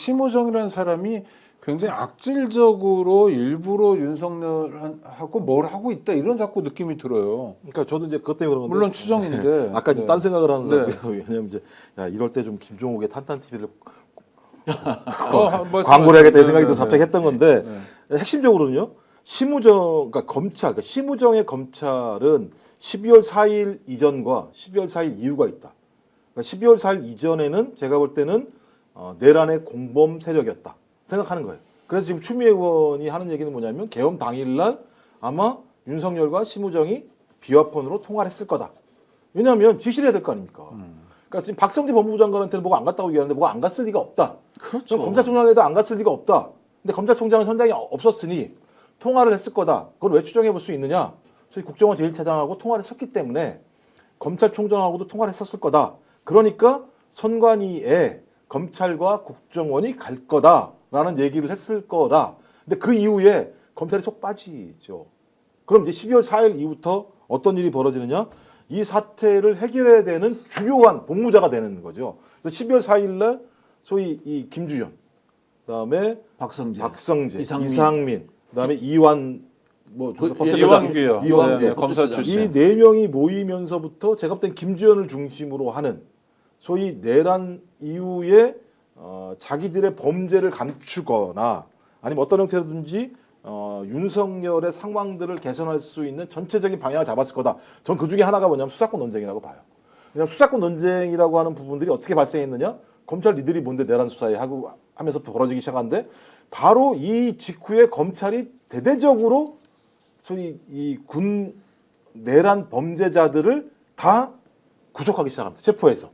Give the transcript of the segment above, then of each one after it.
심우정이라는 사람이 굉장히 악질적으로 일부러 윤석열하고 뭘 하고 있다 이런 자꾸 느낌이 들어요. 그러니까 저도 이제 그것 때문에 그런 건데 물론 추정인데. 아까 좀 딴 생각을 하는 네. 사람이에요. 왜냐면 이제 야 이럴 때 좀 김종욱의 탄탄 TV를 뭐 광고를 해야겠다 이 생각이 네, 들어서 갑자기 했던 건데 네. 핵심적으로는요. 심우정 그러니까 검찰 그러니까 심우정의 검찰은 12월 4일 이전과 12월 4일 이후가 있다. 그러니까 12월 4일 이전에는 제가 볼 때는 내란의 공범 세력이었다 생각하는 거예요. 그래서 지금 추미애 의원이 하는 얘기는 뭐냐면 계엄 당일날 아마 윤석열과 심우정이 비화폰으로 통화를 했을 거다. 왜냐하면 지시를 해야 될 거 아닙니까? 그러니까 지금 박성재 법무부 장관한테는 뭐가 안 갔다고 얘기하는데 뭐가 안 갔을 리가 없다. 그렇죠. 검찰총장에도 안 갔을 리가 없다. 근데 검찰총장은 현장에 없었으니 통화를 했을 거다. 그걸 왜 추정해 볼 수 있느냐? 소위 국정원 제1차장하고 통화를 했었기 때문에 검찰총장하고도 통화를 했었을 거다. 그러니까 선관위에 검찰과 국정원이 갈 거다라는 얘기를 했을 거다. 근데 그 이후에 검찰이 속 빠지죠. 그럼 이제 12월 4일 이후부터 어떤 일이 벌어지느냐? 이 사태를 해결해야 되는 중요한 복무자가 되는 거죠. 그래서 12월 4일 날 소위 이 김주현, 그다음에 박성재, 이상민, 그다음에 이완 뭐 이완규요. 이완규 네, 검사 출신. 이 네 명이 모이면서부터 제가 볼 땐 김주현을 중심으로 하는 소위 내란 이후에 자기들의 범죄를 감추거나 아니면 어떤 형태로든지 윤석열의 상황들을 개선할 수 있는 전체적인 방향을 잡았을 거다. 전 그 중에 하나가 뭐냐면 수사권 논쟁이라고 봐요. 왜냐하면 수사권 논쟁이라고 하는 부분들이 어떻게 발생했느냐? 검찰 니들이 뭔데 내란 수사에 하고 하면서부터 벌어지기 시작한데 바로 이 직후에 검찰이 대대적으로 소위 이 군 내란 범죄자들을 다 구속하기 시작합니다. 체포해서.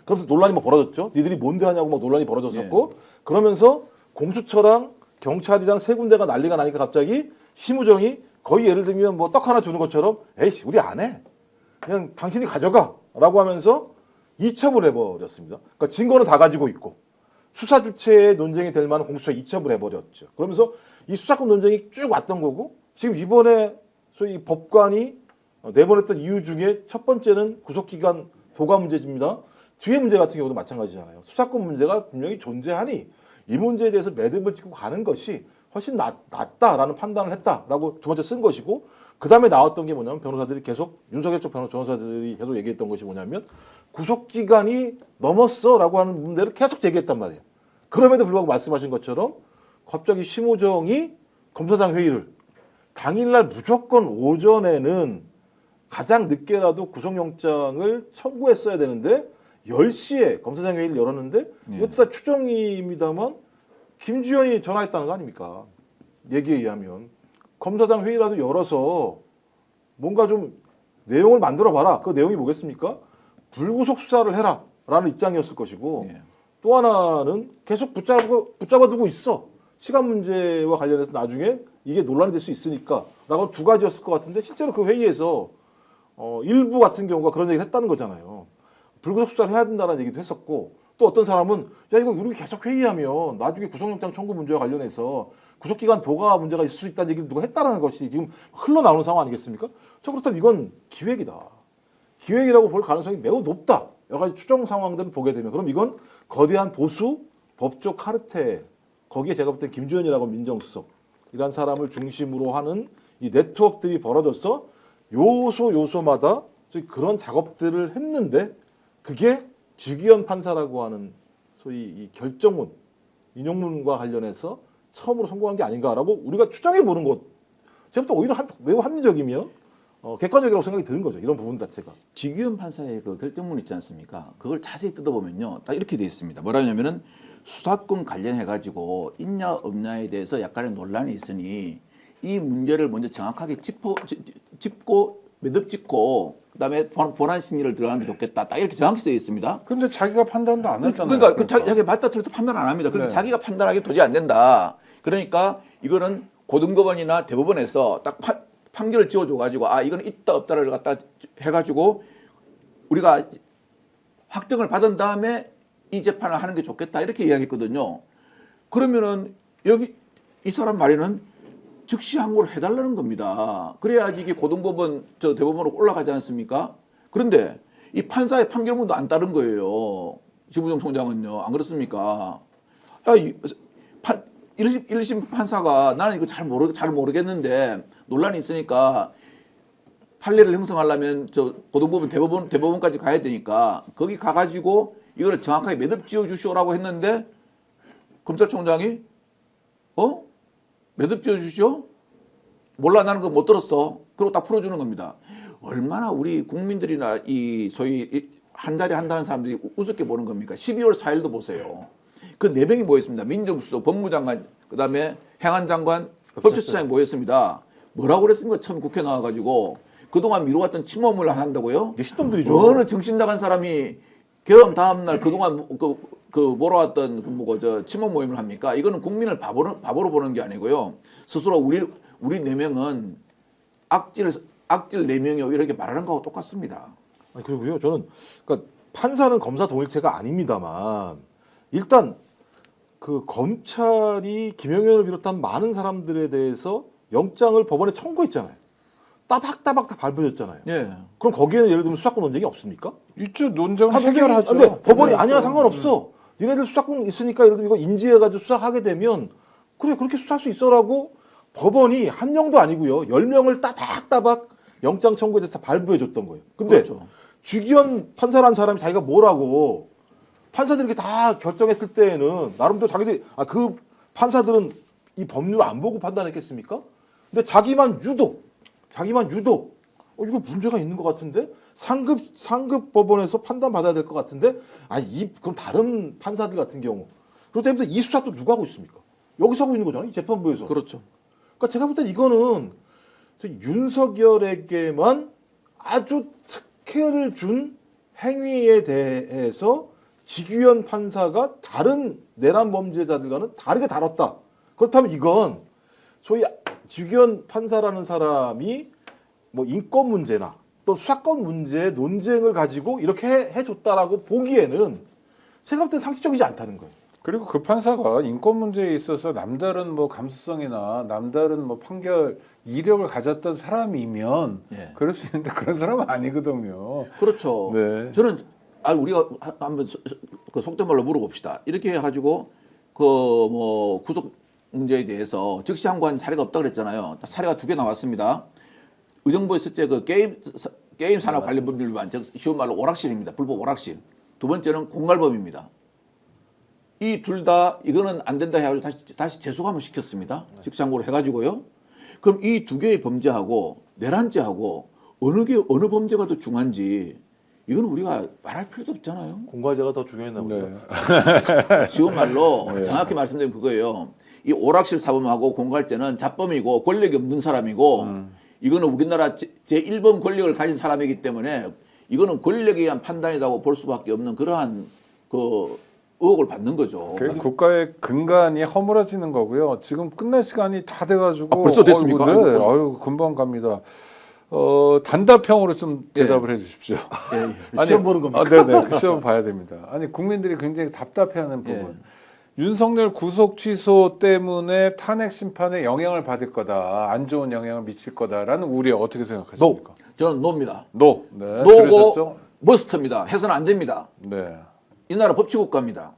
그러면서 논란이 막 벌어졌죠. 니들이 뭔데 하냐고 막 논란이 벌어졌었고 그러면서 공수처랑 경찰이랑 세 군데가 난리가 나니까 갑자기 심우정이 거의 예를 들면 뭐 떡 하나 주는 것처럼 에이씨 우리 안 해. 그냥 당신이 가져가 라고 하면서 이첩을 해버렸습니다. 그러니까 증거는 다 가지고 있고 수사 주체의 논쟁이 될 만한 공수처 이첩을 해버렸죠. 그러면서 이 수사권 논쟁이 쭉 왔던 거고 지금 이번에 소위 법관이 내보냈던 이유 중에 첫 번째는 구속기간 도가 문제입니다. 뒤에 문제 같은 경우도 마찬가지잖아요. 수사권 문제가 분명히 존재하니 이 문제에 대해서 매듭을 짓고 가는 것이 훨씬 낫다라는 판단을 했다라고 두 번째 쓴 것이고 그 다음에 나왔던 게 뭐냐면 변호사들이 계속 윤석열 쪽 변호사들이 계속 얘기했던 것이 뭐냐면 구속기간이 넘었어라고 하는 문제를 계속 제기했단 말이에요. 그럼에도 불구하고 말씀하신 것처럼 갑자기 심우정이 검사장 회의를 당일날 무조건 오전에는 가장 늦게라도 구속영장을 청구했어야 되는데 10시에 검사장 회의를 열었는데 이것도 다 추정입니다만 김주현이 전화했다는 거 아닙니까? 얘기에 의하면 검사장 회의라도 열어서 뭔가 좀 내용을 만들어 봐라. 그 내용이 뭐겠습니까? 불구속 수사를 해라 라는 입장이었을 것이고 또 하나는 계속 붙잡아두고 있어. 시간 문제와 관련해서 나중에 이게 논란이 될 수 있으니까 라고 두 가지였을 것 같은데 실제로 그 회의에서 일부 같은 경우가 그런 얘기를 했다는 거잖아요. 불구속 수사를 해야 된다는 얘기도 했었고 또 어떤 사람은 야 이거 우리 계속 회의하면 나중에 구속영장 청구 문제와 관련해서 구속기간 도가 문제가 있을 수 있다는 얘기를 누가 했다는 것이 지금 흘러나오는 상황 아니겠습니까? 저 그렇다면 이건 기획이다. 기획이라고 볼 가능성이 매우 높다. 여러 가지 추정 상황들을 보게 되면 그럼 이건 거대한 보수 법조 카르텔 거기에 제가 볼 때 김주현이라고 민정수석 이란 사람을 중심으로 하는 이 네트워크들이 벌어져서 요소마다 그런 작업들을 했는데 그게 주기현 판사라고 하는 소위 이 결정문 인용문과 관련해서 처음으로 성공한 게 아닌가라고 우리가 추정해 보는 것. 제가 또 오히려 매우 합리적이며 객관적이라고 생각이 드는 거죠. 이런 부분 자체가. 주기현 판사의 그 결정문 있지 않습니까? 그걸 자세히 뜯어보면요, 딱 이렇게 돼 있습니다. 뭐라냐면은 수사권 관련해 가지고 있냐 없냐에 대해서 약간의 논란이 있으니 이 문제를 먼저 정확하게 짚고 매듭 짓고 그다음에 본안 심리를 들어가는 게 좋겠다. 딱 이렇게 정확히 써 있습니다. 근데 자기가 판단도 안 했잖아요. 그러니까 자기가 맞다 틀렸다 판단 안 합니다. 그러니까 자기가 판단하기 도저히 안 된다. 그러니까 이거는 고등법원이나 대법원에서 딱 판결을 지어줘 가지고 아 이거는 있다 없다를 갖다 해가지고 우리가 확정을 받은 다음에 이 재판을 하는 게 좋겠다 이렇게 이야기했거든요. 그러면은 여기 이 사람 말에는 즉시 항고를 해달라는 겁니다. 그래야지 이게 고등법원 대법원으로 올라가지 않습니까? 그런데 이 판사의 판결문도 안 따른 거예요. 심우정 총장은요. 안 그렇습니까? 1심 판사가 나는 이거 잘 모르겠는데 논란이 있으니까 판례를 형성하려면 저 고등법원 대법원까지 가야 되니까 거기 가가지고 이거를 정확하게 매듭 지어 주시오라고 했는데 검찰총장이 매듭 지어 주시오? 몰라 나는 그거 못 들었어. 그리고 딱 풀어주는 겁니다. 얼마나 우리 국민들이나 이 소위 한 자리 한다는 사람들이 우습게 보는 겁니까? 12월 4일도 보세요. 그 네 명이 모였습니다. 민정수석, 법무장관, 그다음에 행안장관, 법제처장이 모였습니다. 뭐라고 그랬습니까? 처음 국회 나와가지고 그동안 미뤄왔던 침범을 한다고요? 신놈들이죠. 어느 정신 나간 사람이 계엄 다음 날 그동안 그 몰아왔던 저 침범 모임을 합니까? 이거는 국민을 바보로 보는 게 아니고요. 스스로 우리 네 명은 악질 네 명이요 이렇게 말하는 거하고 똑같습니다. 아니, 그리고요, 저는 그러니까 판사는 검사 동일체가 아닙니다만 일단 그 검찰이 김영현을 비롯한 많은 사람들에 대해서 영장을 법원에 청구했잖아요. 따박따박 다 밟아줬잖아요. 예. 그럼 거기에는 예를 들면 수사권 논쟁이 없습니까? 있죠. 논쟁은 다 해결하죠. 근데 법원이 네, 아니야 그렇죠. 상관없어. 니네들 수사권 있으니까 예를 들면 이거 인지해가지고 수사하게 되면 그래 그렇게 수사할 수 있어라고 법원이 한 명도 아니고요 10명을 따박따박 영장 청구에 대해서 발부해줬던 거예요. 근데 그렇죠. 주기현 판사라는 사람이 자기가 뭐라고 판사들이 이렇게 다 결정했을 때에는 나름대로 자기들이 그 판사들은 이 법률을 안 보고 판단했겠습니까? 근데 자기만 유독 이거 문제가 있는 것 같은데 상급 법원에서 판단 받아야 될 것 같은데 그럼 다른 판사들 같은 경우 그렇기 때문에 이 수사 또 누가 하고 있습니까? 여기서 하고 있는 거잖아요. 이 재판부에서. 그렇죠. 그러니까 제가 볼 때 이거는 윤석열에게만 아주 특혜를 준 행위에 대해서 지규현 판사가 다른 내란 범죄자들과는 다르게 다뤘다. 그렇다면 이건 소위 지규현 판사라는 사람이 뭐 인권 문제나 또 수사권 문제의 논쟁을 가지고 이렇게 해줬다라고 보기에는 제가 볼 때 상식적이지 않다는 거예요. 그리고 그 판사가 인권 문제에 있어서 남다른 뭐 감수성이나 남다른 뭐 판결 이력을 가졌던 사람이면 예. 그럴 수 있는데 그런 사람은 아니거든요. 그렇죠. 네. 저는 우리가 한번 그 속된 말로 물어봅시다. 이렇게 해가지고 그 뭐 구속 문제에 대해서 즉시 항고한 사례가 없다 그랬잖아요. 사례가 2개 나왔습니다. 의정부에 실제 그 게임 산업 관련 법률위반, 즉 쉬운 말로 오락실입니다. 불법 오락실. 두 번째는 공갈범입니다. 이 둘 다 이거는 안 된다 해가지고 다시 재수감을 시켰습니다. 즉시 항고를 해가지고요. 그럼 이 2개의 범죄하고 내란죄하고 어느 범죄가 더 중한지 이건 우리가 말할 필요도 없잖아요. 공과제가 더 중요했나 보죠. 네. 쉬운 말로 정확히 말씀드리면 그거예요. 이 오락실 사범하고 공갈죄는 잡범이고 권력이 없는 사람이고 이거는 우리나라 제1번 권력을 가진 사람이기 때문에 이거는 권력에 의한 판단이라고 볼 수밖에 없는 그러한 그 의혹을 받는 거죠. 그 국가의 근간이 허물어지는 거고요. 지금 끝날 시간이 다 돼가지고 벌써 됐습니까? 네. 아유 금방 갑니다. 단답형으로 좀 대답을 해주십시오. 예. 시험 보는 겁니까? 네네. 그 시험 봐야 됩니다. 아니 국민들이 굉장히 답답해하는 부분. 윤석열 구속 취소 때문에 탄핵 심판에 영향을 받을 거다, 안 좋은 영향을 미칠 거다라는 우려 어떻게 생각하십니까? 저는 노입니다. 노. 네. 노고 그러셨죠? 머스트입니다. 해서는 안 됩니다. 네. 이 나라 법치국가입니다.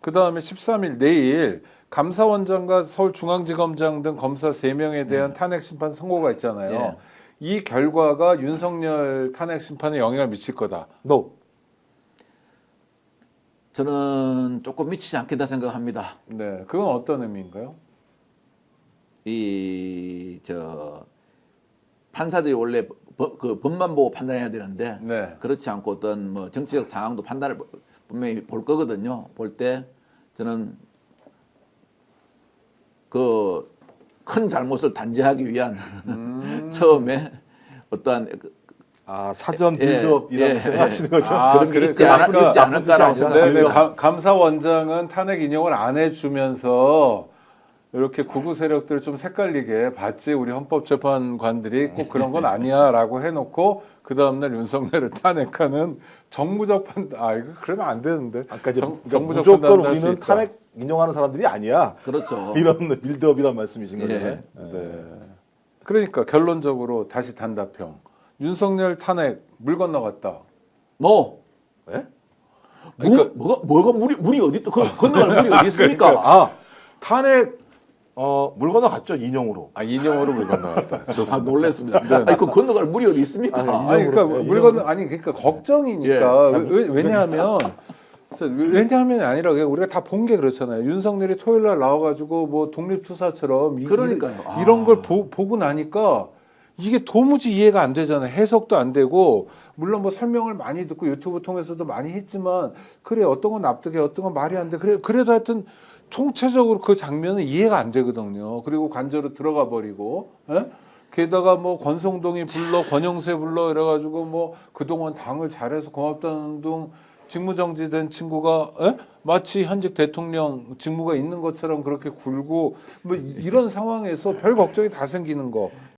그 다음에 13일 내일 감사원장과 서울중앙지검장 등 검사 3명에 대한 탄핵 심판 선고가 있잖아요. 예. 이 결과가 윤석열 탄핵 심판에 영향을 미칠 거다. No. 저는 조금 미치지 않겠다 생각합니다. 네, 그건 어떤 의미인가요? 판사들이 원래 그 법만 보고 판단해야 되는데 네. 그렇지 않고 어떤 뭐 정치적 상황도 판단을 분명히 볼 거거든요. 볼 때 저는 그 큰 잘못을 단죄하기 위한 처음에 어떠한 사전 빌드업이라고 생각하시는 거죠? 그런 게 있지 않을까라고 생각합니다. 감사원장은 탄핵 인용을 안 해주면서 이렇게 구구 세력들 좀 색깔리게 봤지 우리 헌법재판관들이 꼭 그런 건 아니야라고 해놓고 그 다음날 윤석열을 탄핵하는 정무적 판단. 이거 그러면 안 되는데. 아까 이제 정무적 무조건 판단도 할수 우리는 있다. 탄핵 인용하는 사람들이 아니야. 그렇죠. 이런 빌드업이란 말씀이신 거죠. 예. 네. 그러니까 결론적으로 다시 단답형. 윤석열 탄핵 물 건너갔다. 노. 네? 그러니까- 뭐가 물이 어디 또 건너갈 물이 어디 있습니까? 아 탄핵 물 건너갔죠 인용으로. 인용으로 물 건너갔다. 아, 놀랐습니다. 아니 그 건너갈 물이 어디 있습니까? 아니, 그러니까 인용으로, 물 건너 그러니까 걱정이니까 왜냐하면 왜냐하면이 아니라 그냥 우리가 다 본 게 그렇잖아요. 윤석열이 토요일 날 나와가지고 뭐 독립투사처럼 그러니까요. 이런 걸 보고 나니까 이게 도무지 이해가 안 되잖아요. 해석도 안 되고 물론 뭐 설명을 많이 듣고 유튜브 통해서도 많이 했지만 그래 어떤 건 납득해 어떤 건 말이 안 돼. 그래도 하여튼 총체적으로 그 장면은 이해가 안 되거든요. 그리고 관저로 들어가 버리고 예? 게다가 뭐 권성동이 불러 권영세 불러 이래가지고 뭐 그동안 당을 잘해서 고맙다는 둥 직무정지된 친구가 마치 현직 대통령 직무가 있는 것처럼 그렇게 굴고 뭐 이런 상황에서 별 걱정이 다 생기는 거